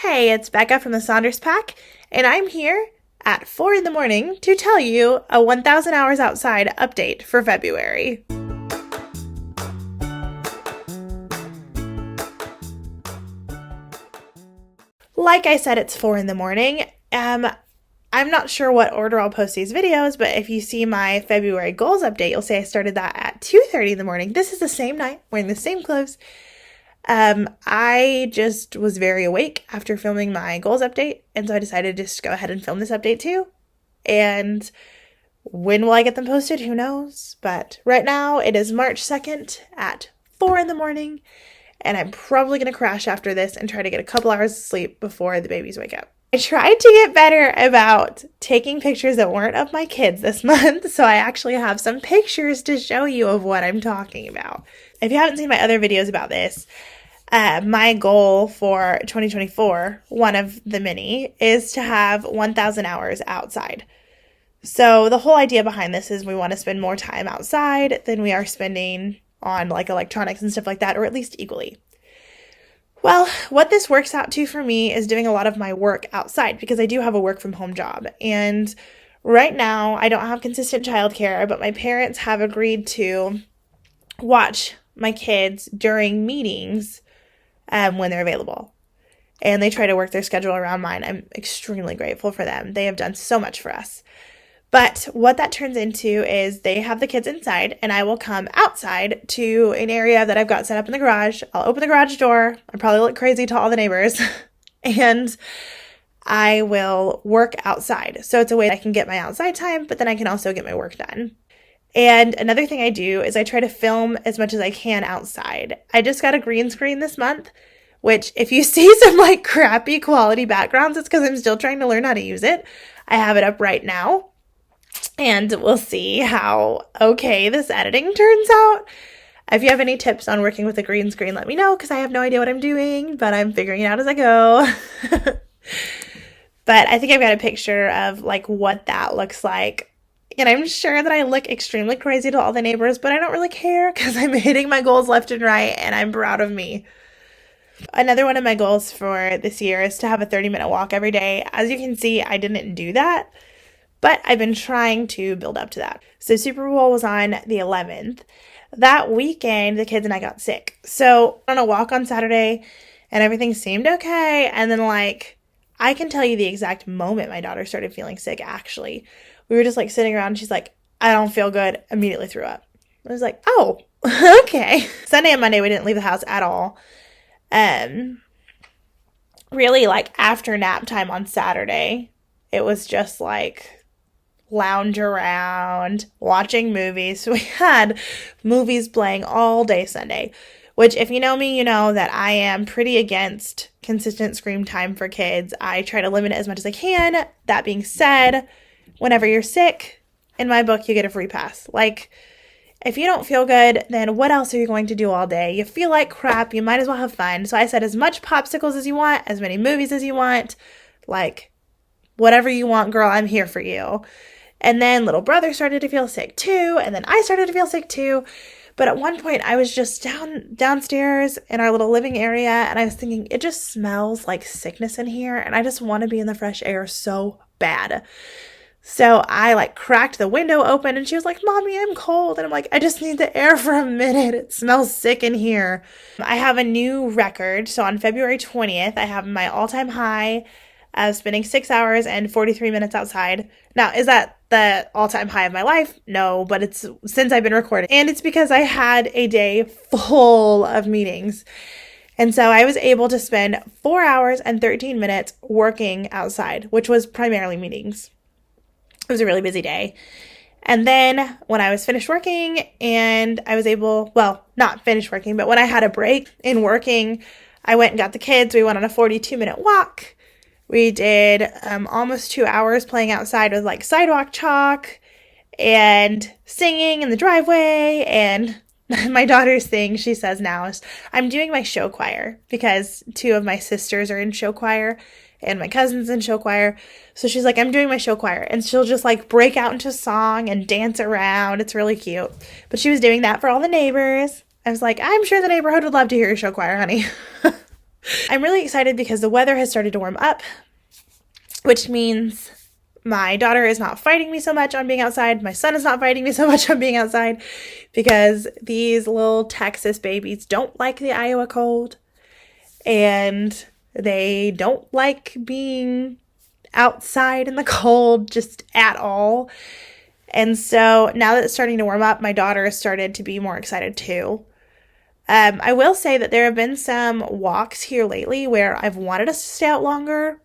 Hey, it's Becca from the Saunders Pack, and I'm here at 4 in the morning to tell you a 1000 Hours Outside update for February. Like I said, it's 4 in the morning. I'm not sure what order I'll post these videos, but if you see my February goals update, you'll see I started that at 2:30 in the morning. This is the same night, wearing the same clothes. I just was very awake after filming my goals update, and so I decided to just go ahead and film this update too. And when will I get them posted? Who knows? But right now it is March 2nd at 4 in the morning, and I'm probably going to crash after this and try to get a couple hours of sleep before the babies wake up. I tried to get better about taking pictures that weren't of my kids this month, so I actually have some pictures to show you of what I'm talking about. If you haven't seen my other videos about this, my goal for 2024, one of the many, is to have 1000 hours outside. So the whole idea behind this is we want to spend more time outside than we are spending on like electronics and stuff like that, or at least equally. Well, what this works out to for me is doing a lot of my work outside because I do have a work from home job. And right now I don't have consistent childcare, but my parents have agreed to watch my kids during meetings when they're available. And they try to work their schedule around mine. I'm extremely grateful for them. They have done so much for us. But what that turns into is they have the kids inside, and I will come outside to an area that I've got set up in the garage. I'll open the garage door. I probably look crazy to all the neighbors. And I will work outside. So it's a way I can get my outside time, but then I can also get my work done. And another thing I do is I try to film as much as I can outside. I just got a green screen this month, which if you see some like crappy quality backgrounds, it's because I'm still trying to learn how to use it. I have it up right now, and we'll see how okay this editing turns out. If you have any tips on working with a green screen, let me know, because I have no idea what I'm doing, but I'm figuring it out as I go. But I think I've got a picture of like what that looks like. And I'm sure that I look extremely crazy to all the neighbors, but I don't really care because I'm hitting my goals left and right, and I'm proud of me. Another one of my goals for this year is to have a 30-minute walk every day. As you can see, I didn't do that, but I've been trying to build up to that. So Super Bowl was on the 11th. That weekend, the kids and I got sick. So on a walk on Saturday, and everything seemed okay. And then I can tell you the exact moment my daughter started feeling sick, actually. We were just sitting around, and she's like, I don't feel good, immediately threw up. I was like, oh, okay. Sunday and Monday, we didn't leave the house at all. Really, after nap time on Saturday, it was just lounge around, watching movies. So we had movies playing all day Sunday, which if you know me, you know that I am pretty against consistent screen time for kids. I try to limit it as much as I can. That being said, whenever you're sick, in my book, you get a free pass. If you don't feel good, then what else are you going to do all day? You feel like crap. You might as well have fun. So I said as much popsicles as you want, as many movies as you want, whatever you want, girl, I'm here for you. And then little brother started to feel sick too. And then I started to feel sick too. But at one point, I was just downstairs in our little living area, and I was thinking, it just smells like sickness in here, and I just want to be in the fresh air so bad. So I cracked the window open, and she was like, Mommy, I'm cold. And I'm like, I just need the air for a minute. It smells sick in here. I have a new record. So on February 20th, I have my all-time high of spending 6 hours and 43 minutes outside. Now, is that the all-time high of my life? No, but it's since I've been recording. And it's because I had a day full of meetings. And so I was able to spend 4 hours and 13 minutes working outside, which was primarily meetings. It was a really busy day. And then when I was finished working and I was able, not finished working, but when I had a break in working, I went and got the kids. We went on a 42-minute walk. We did almost 2 hours playing outside with sidewalk chalk and singing in the driveway. And my daughter's thing, she says now, is I'm doing my show choir because 2 of my sisters are in show choir and my cousin's in show choir. So she's like, I'm doing my show choir. And she'll just break out into song and dance around. It's really cute. But she was doing that for all the neighbors. I was like, I'm sure the neighborhood would love to hear your show choir, honey. I'm really excited because the weather has started to warm up, which means my daughter is not fighting me so much on being outside. My son is not fighting me so much on being outside because these little Texas babies don't like the Iowa cold and they don't like being outside in the cold just at all. And so now that it's starting to warm up, my daughter has started to be more excited too. I will say that there have been some walks here lately where I've wanted us to stay out longer,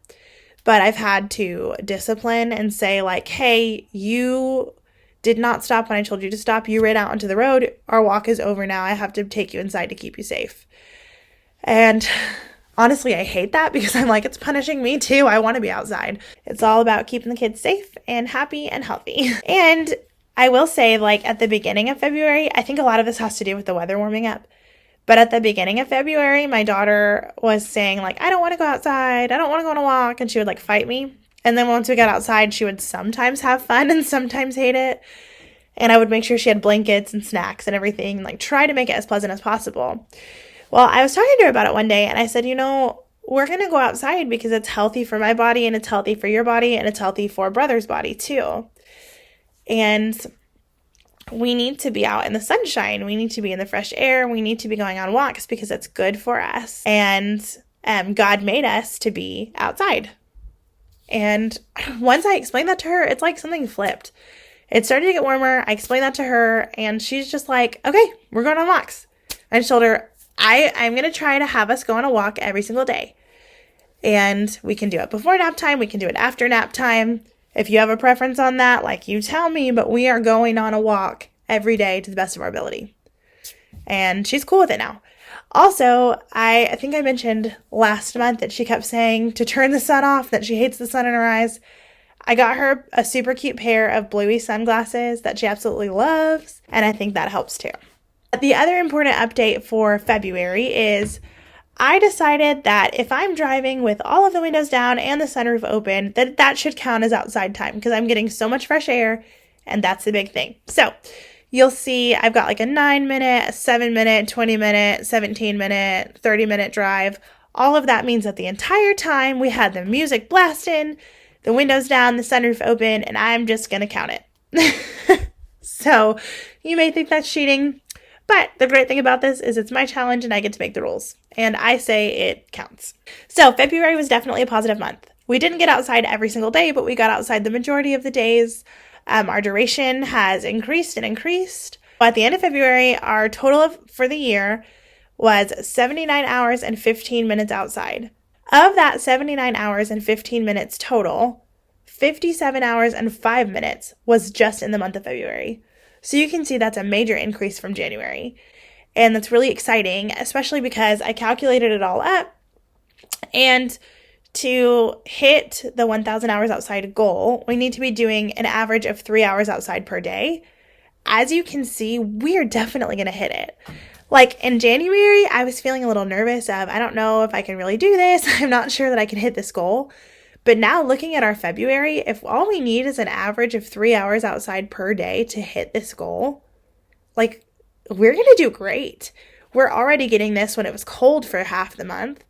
but I've had to discipline and say like, hey, you did not stop when I told you to stop. You ran out onto the road. Our walk is over now. I have to take you inside to keep you safe. And honestly, I hate that because I'm like, it's punishing me too. I want to be outside. It's all about keeping the kids safe and happy and healthy. And I will say, like, at the beginning of February, I think a lot of this has to do with the weather warming up. But at the beginning of February, my daughter was saying, like, I don't want to go outside. I don't want to go on a walk. And she would, like, fight me. And then once we got outside, she would sometimes have fun and sometimes hate it. And I would make sure she had blankets and snacks and everything, like, try to make it as pleasant as possible. Well, I was talking to her about it one day, and I said, you know, we're going to go outside because it's healthy for my body, and it's healthy for your body, and it's healthy for brother's body, too. And we need to be out in the sunshine. We need to be in the fresh air. We need to be going on walks because it's good for us. And God made us to be outside. And once I explained that to her, it's like something flipped. It started to get warmer. I explained that to her, and she's just like, okay, we're going on walks. I just told her, I'm going to try to have us go on a walk every single day. And we can do it before nap time. We can do it after nap time. If you have a preference on that, like, you tell me, but we are going on a walk every day to the best of our ability. And she's cool with it now. Also, I think I mentioned last month that she kept saying to turn the sun off, that she hates the sun in her eyes. I got her a super cute pair of bluey sunglasses that she absolutely loves, and I think that helps too. The other important update for February is I decided that if I'm driving with all of the windows down and the sunroof open, that should count as outside time because I'm getting so much fresh air, and that's the big thing. So you'll see I've got like a 9-minute, a 7-minute, 20-minute, 17-minute, 30-minute drive. All of that means that the entire time we had the music blasting, the windows down, the sunroof open, and I'm just going to count it. So you may think that's cheating, but the great thing about this is it's my challenge and I get to make the rules. And I say it counts. So February was definitely a positive month. We didn't get outside every single day, but we got outside the majority of the days. Our duration has increased and increased. At the end of February, our total for the year was 79 hours and 15 minutes outside. Of that 79 hours and 15 minutes total, 57 hours and 5 minutes was just in the month of February. So you can see that's a major increase from January. And that's really exciting, especially because I calculated it all up. And to hit the 1,000 hours outside goal, we need to be doing an average of 3 hours outside per day. As you can see, we're definitely going to hit it. Like in January, I was feeling a little nervous of, I don't know if I can really do this. I'm not sure that I can hit this goal. But now looking at our February, if all we need is an average of 3 hours outside per day to hit this goal, like, we're going to do great. We're already getting this when it was cold for half the month.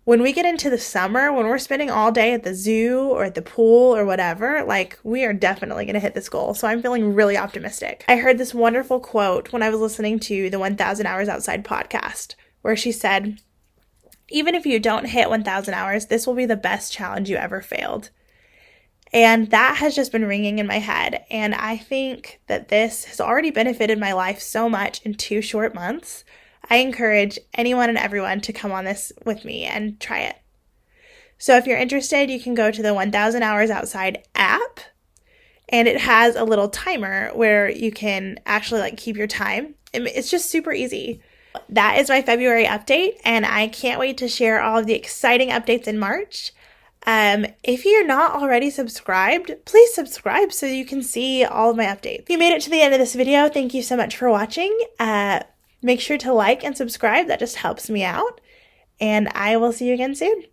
When we get into the summer, when we're spending all day at the zoo or at the pool or whatever, like, we are definitely going to hit this goal. So I'm feeling really optimistic. I heard this wonderful quote when I was listening to the 1,000 Hours Outside podcast, where she said, even if you don't hit 1,000 hours, this will be the best challenge you ever failed. And that has just been ringing in my head. And I think that this has already benefited my life so much in 2 short months. I encourage anyone and everyone to come on this with me and try it. So if you're interested, you can go to the 1,000 Hours Outside app, and it has a little timer where you can actually like keep your time. It's just super easy. That is my February update, and I can't wait to share all of the exciting updates in March. If you're not already subscribed, please subscribe so you can see all of my updates. If you made it to the end of this video, thank you so much for watching. Make sure to like and subscribe. That just helps me out. And I will see you again soon.